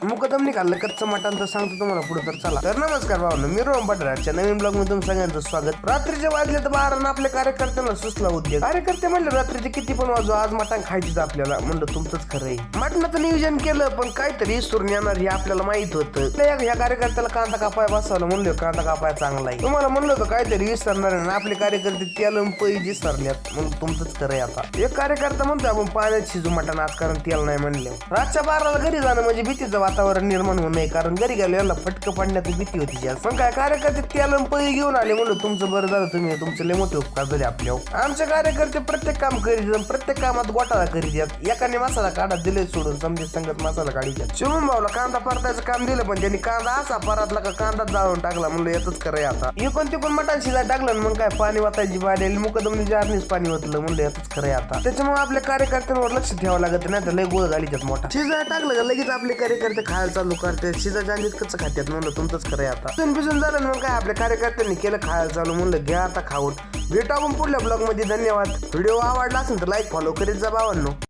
मुकदमनी खाल्लं कच्चं मटण तर सांगतो तुम्हाला पुढे. तर चला. तर नमस्कार भावांनो, मी रोहन पटराच्या नवीन ब्लॉग मध्ये तुमचं सगळ्यांचं स्वागत. रात्रीचे वाजले तर 12 आपल्या कार्यकर्त्यांना सुचला उद्योग. कार्यकर्ते म्हणले रात्रीचे किती पण वाजू, आज मटण खायचीच आपल्याला. म्हणलं तुमचंच खरं आहे. मटणाचं नियोजन केलं पण काहीतरी इसरून येणार हे आपल्याला माहित होतं. ह्या कार्यकर्त्याला कांदा कापाय बसवलं. म्हणलं कांदा कापाय चांगला आहे. तुम्हाला म्हणलं होतं काहीतरी विसरणार आहे ना, आपले कार्यकर्ते तेल पै विसरल्यात. म्हणून तुमचंच खरं आहे. आता एक कार्यकर्ता म्हणतो आपण पाण्यात शिजू मटण आज, कारण तेल नाही म्हणलं. रातच्या 12ला घरी जाणं म्हणजे भीतीचं वातावरण निर्माण होऊ नये, कारण घरी गेलो याला फटकं पडण्याची भीती होती जास्त. पण काय कार्यकर्ते तेल पै घेऊन आले. म्हणलं तुमचं बरं झालं, तुम्ही तुमचं लय मोठे उपकार झाले आपल्यावर. आमचे कार्यकर्ते प्रत्येक काम करीत, प्रत्येक कामात घोटाळा करीत. एकाने मसाला काढा दिले सोडून, समजे संगत मसाला काढी. शिवून भाऊला कांदा परतायचं काम दिलं, पण त्यांनी कांदा असा परतला का कांदा जाळून टाकला. म्हणलं यातच खरं आहे. आता इकडून तिकडून मटण शिजाय टाकलं, मग काय पाणी वाटायची बाडी मुकदमनी जारनीच पाणी वाटलं. म्हणलं यातच खरं आहे. आता त्याच्यामुळे आपल्या कार्यकर्त्यांवर लक्ष ठेवावं लागत, नाही तर लय गोळ झाली त्यात मोठा. शिजाय टाकलं का लगेच आपले कार्यकर्ते खायला चालू करते. शिजायच्या आधीच कसं खात्यात. म्हणलं तुमचंच खरं आहे. आता भिजून झालं मग काय आपल्या कार्यकर्त्यांनी केलं खायला चालू. म्हणलं घ्या आता खाऊन. भेटू आपण पुढल्या ब्लॉग मध्ये. धन्यवाद. व्हिडिओ आवडला असेल तर लाईक फॉलो करीत जा भावांनो.